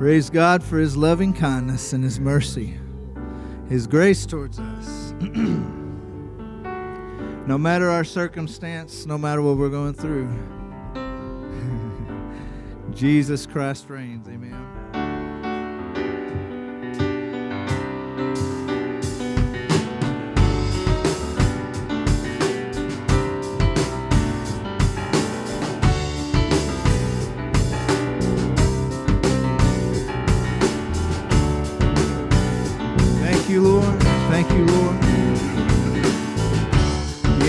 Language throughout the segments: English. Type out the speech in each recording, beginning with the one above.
Praise God for His loving kindness and His mercy, His grace towards us. No matter our circumstance, no matter what we're going through, Jesus Christ reigns. Amen. Thank you, Lord. Thank you, Lord.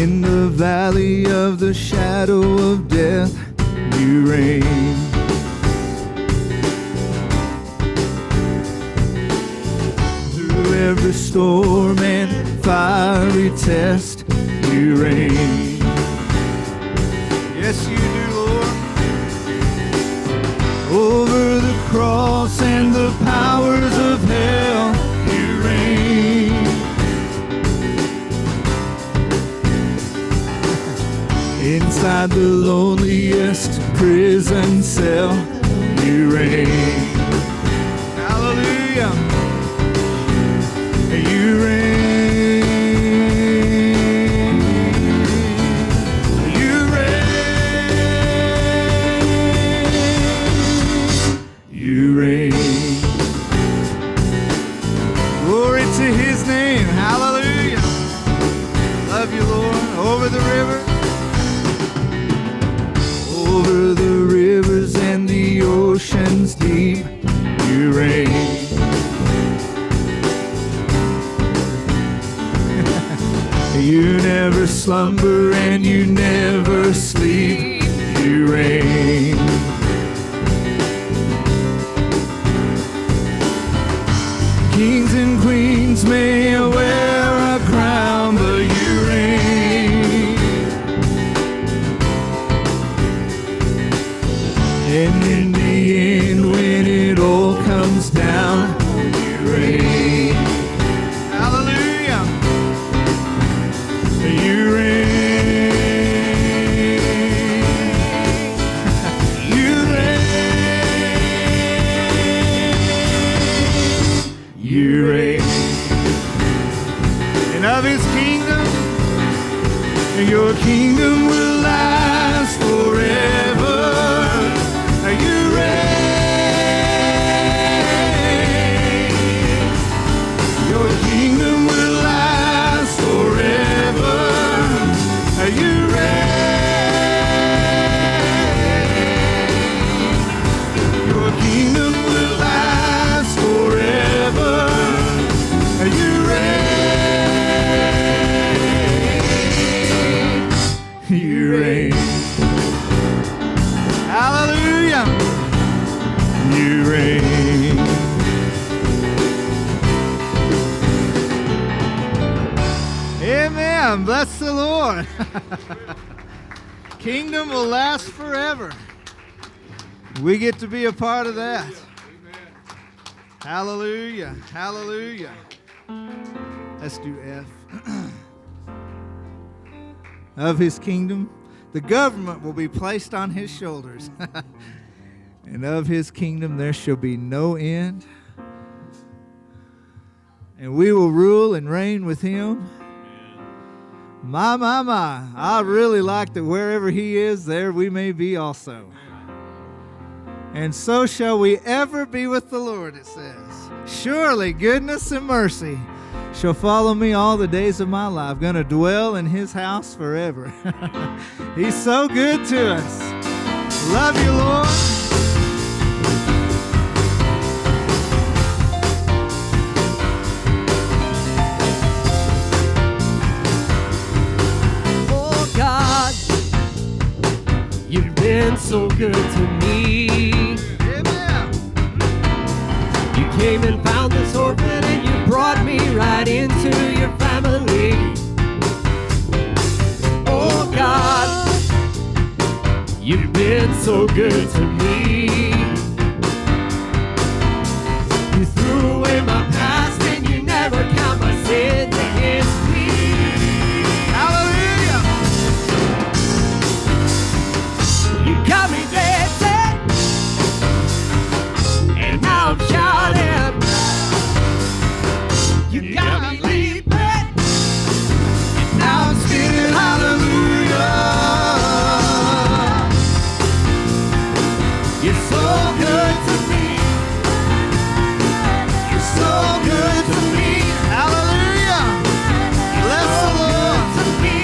In the valley of the shadow of death, you reign. Through every storm and fiery test, you reign. Yes, you do, Lord. Over the cross and the powers of hell, you reign. Inside the loneliest prison cell, you reign. Hallelujah. You reign. You reign. You reign. Glory to His name. Hallelujah. Love you, Lord. Over the river. Over the rivers and the oceans deep, you reign. You never slumber and you never sleep, you reign. Kings and queens may wear a crown, but you reign. And in the end, when it all comes down, you reign. Hallelujah. You reign. You reign. You reign. And of His kingdom, your kingdom will last forever. You reign. Your kingdom will last forever. You reign. Your kingdom will last forever. You reign. You reign. Hallelujah. You reign. Amen. Bless the Lord. Kingdom will last forever. We get to be a part of that. Hallelujah. Hallelujah. Let's do F. Of His kingdom, the government will be placed on His shoulders. And of His kingdom there shall be no end. And we will rule and reign with Him. My. I really like that wherever He is, there we may be also. And so shall we ever be with the Lord, it says. Surely goodness and mercy shall follow me all the days of my life. Going to dwell in His house forever. He's so good to us. Love you, Lord. Oh God, You've been so good to me. Amen. You came and found this orphan and You brought me right into Your family. Oh God, You've been so good to me. You threw away my past and You never count my sins against me. Hallelujah. You got me dancing, and now You got me leaping. And now I'm singing hallelujah. You're so good to me. You're so good to me. Hallelujah. Bless the Lord. To me.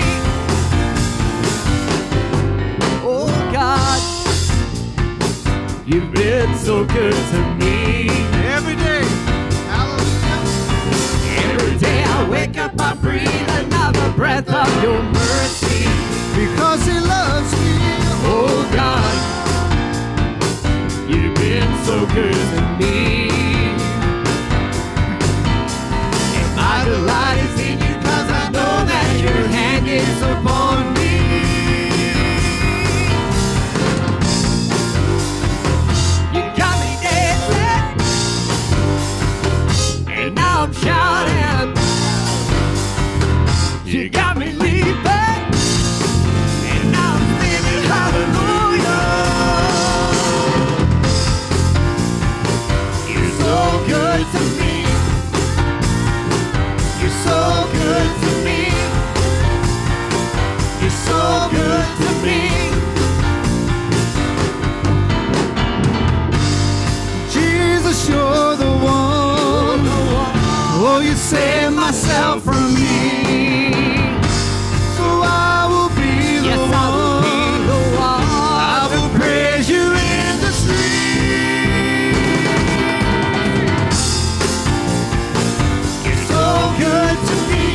Oh God, you've been so good to me. Every day. Hallelujah. Every day I wake up, I breathe another breath of your mercy. Because he loves me. Oh God, you've been so good to me. And my delight is in you, 'cause I know that your hand is upon me. You got me dancing, and now I'm shouting. You got me leaping, and now I'm singing hallelujah. You're so good to me. You're so good to me. You're so good to me. Jesus, you're the one. Oh, you saved myself from me. So I will be the Yes, I will be one. the one. I will praise you in the street. You're so good to me.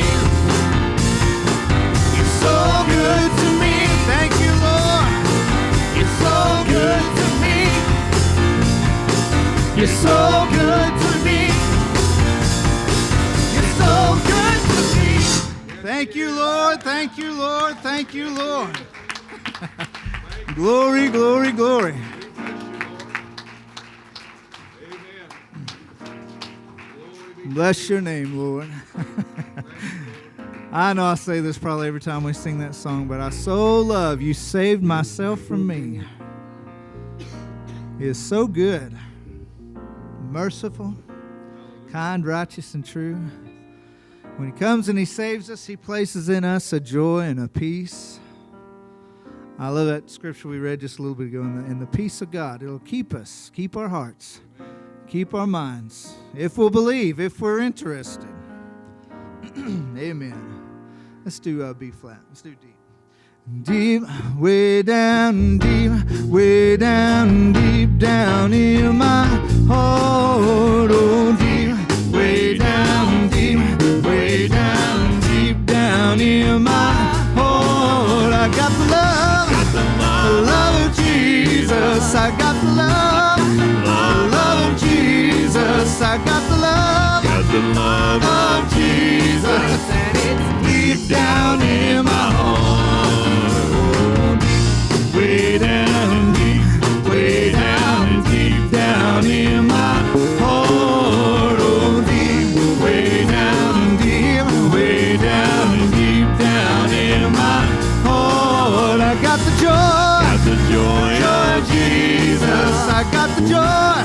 You're so good to me. Thank you, Lord. You're so good to me. You're so good to me. You're so good to me. Thank you, Lord. Thank you, Lord. Thank you, Lord. Glory, glory, glory. Bless your name, Lord. I know I say this probably every time we sing that song, but I so love you saved myself from me. He is so good, merciful, kind, righteous, and true. When he comes and he saves us, he places in us a joy and a peace. I love that scripture we read just a little bit ago. In the peace of God, it'll keep us, keep our hearts, keep our minds. If we'll believe, if we're interested. Amen. Let's do B flat. Let's do deep. Deep, way down deep down in my heart. Oh, deep, way down in my heart. I got the love of Jesus. I got the love of Jesus. I got the love of Jesus. And it's deep down in my heart. Way down deep down in my heart. Oh, deep, way down deep down in my heart. I got the joy of Jesus. I got the joy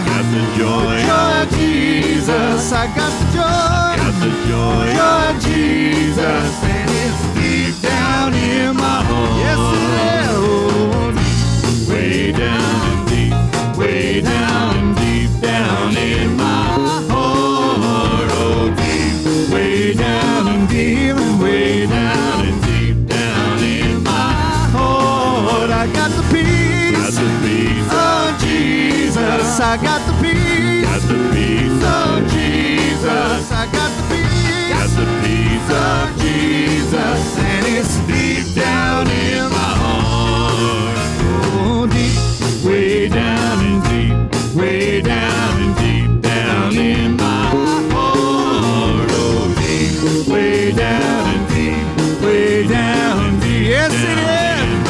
of Jesus. I got the joy of Jesus. And it's deep down in my heart. Yes, it is. Oh, way down deep down in my heart. Oh, deep, way down deep down in my heart. I got the peace of Jesus. I got the peace of Jesus. I got the peace of Jesus. And it's deep down in my heart. Oh, deep, way down in my heart. Oh, deep, way down deep. Yes, it is.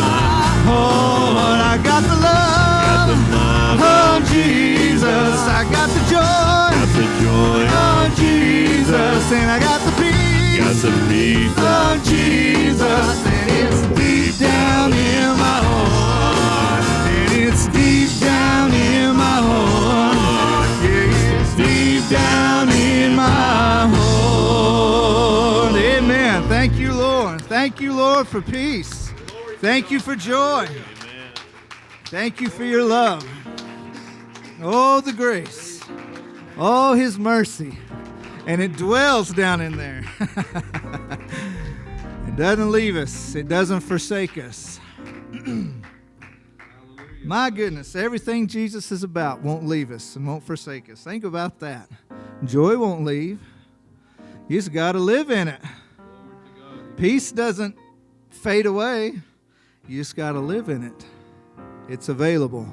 Oh, I got the love of Jesus. I got the joy of Jesus. And I got the peace of Jesus. And it's deep down in my heart. And it's deep down in my heart. Yeah, it's deep down in my heart. Thank you, Lord, for peace. Thank you for joy. Thank you for your love. Oh, the grace. Oh, his mercy. And it dwells down in there. It doesn't leave us. It doesn't forsake us. My goodness, everything Jesus is about won't leave us and won't forsake us. Think about that. Joy won't leave. You just got to live in it. Peace doesn't fade away. You just got to live in it. It's available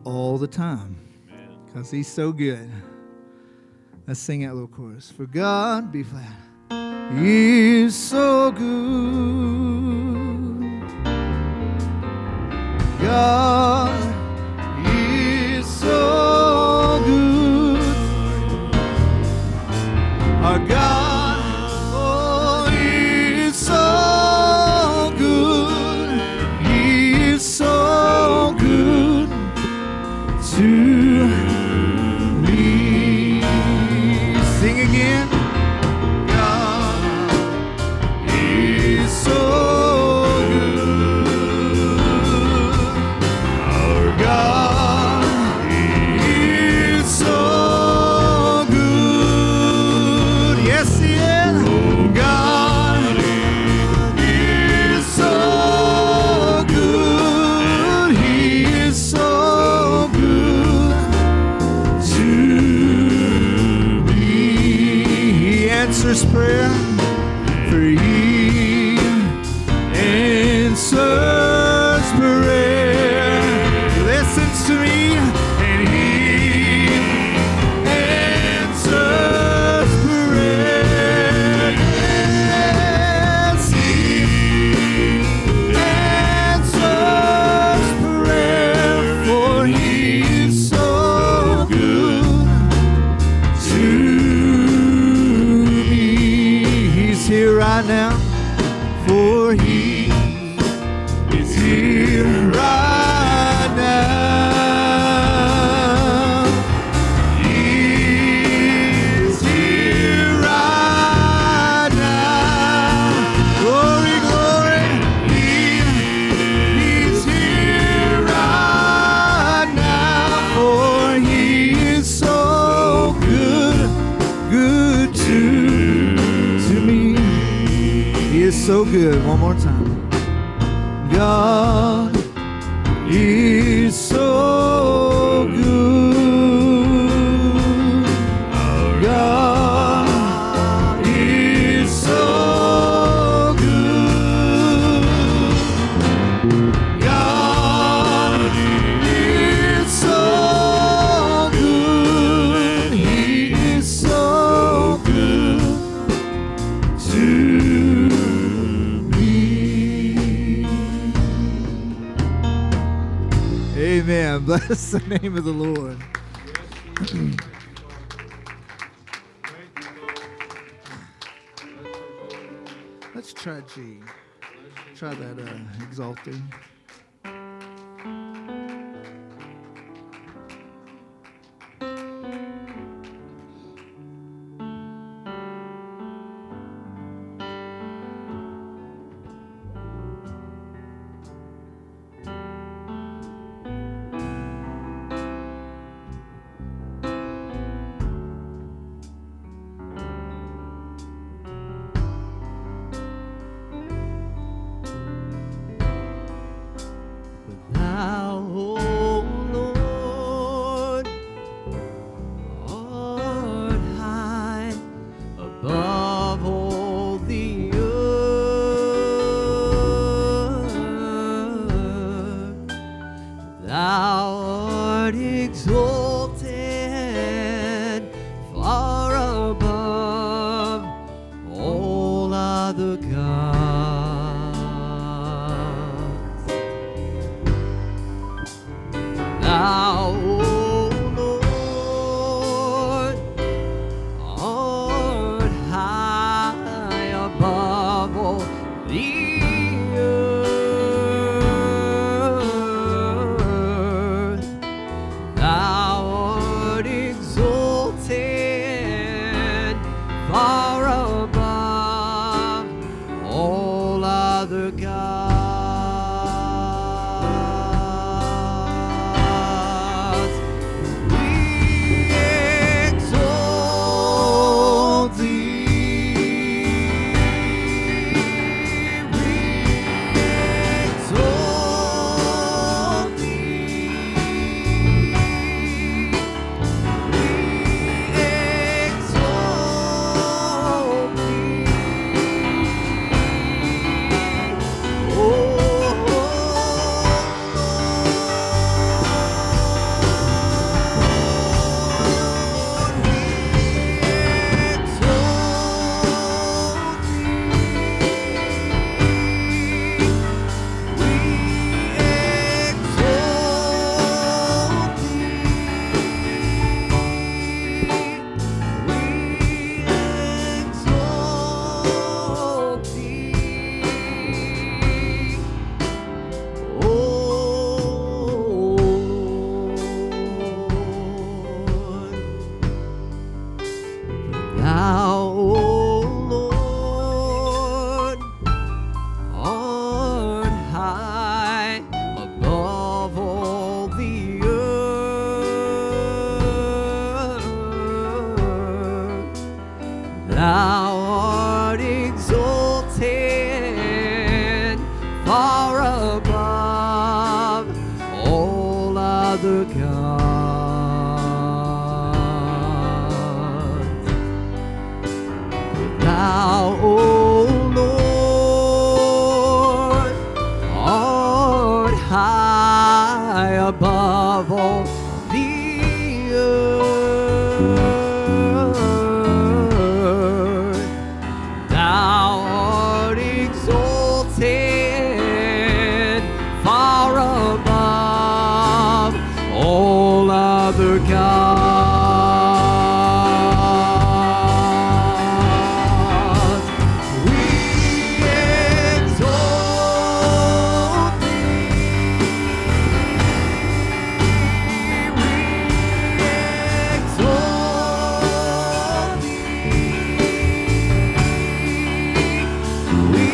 all the time because he's so good. Let's sing that little chorus. For God be flat. He is so good. God is so good. Our God, oh, He is so good. He is so good to me. Sing again. God is so prayer, for He answers prayer. He listens to me, and He answers prayer. Yes, He answers prayer, for He is so good to here right now, for He is here right now. He is here right now. Glory, glory. He's here right now, for He is so good, good to me. He is so good. One more time. God is so good. God is so good. God is so good. He is so good to Amen. Bless the name of the Lord. Let's try G. Try that exalted. Art high Thou art exalted far above all other gods. Thou, O Lord, art high above all the earth. Thou art exalted far above all other gods. We exalt thee. We exalt thee. We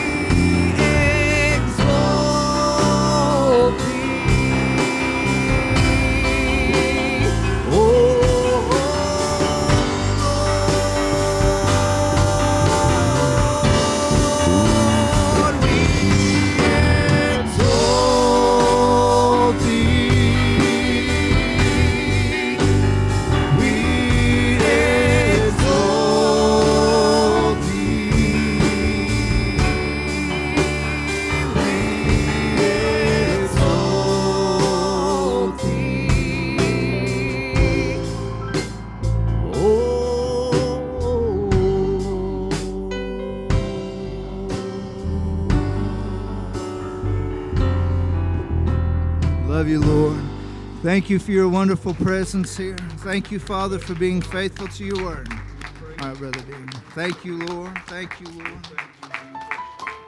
exalt thee. Oh, Lord, we exalt thee. We exalt Love you, Lord. Thank you for your wonderful presence here. Thank you, Father, for being faithful to your word. All right, Brother Dean. Thank you, Lord. Thank you, Lord.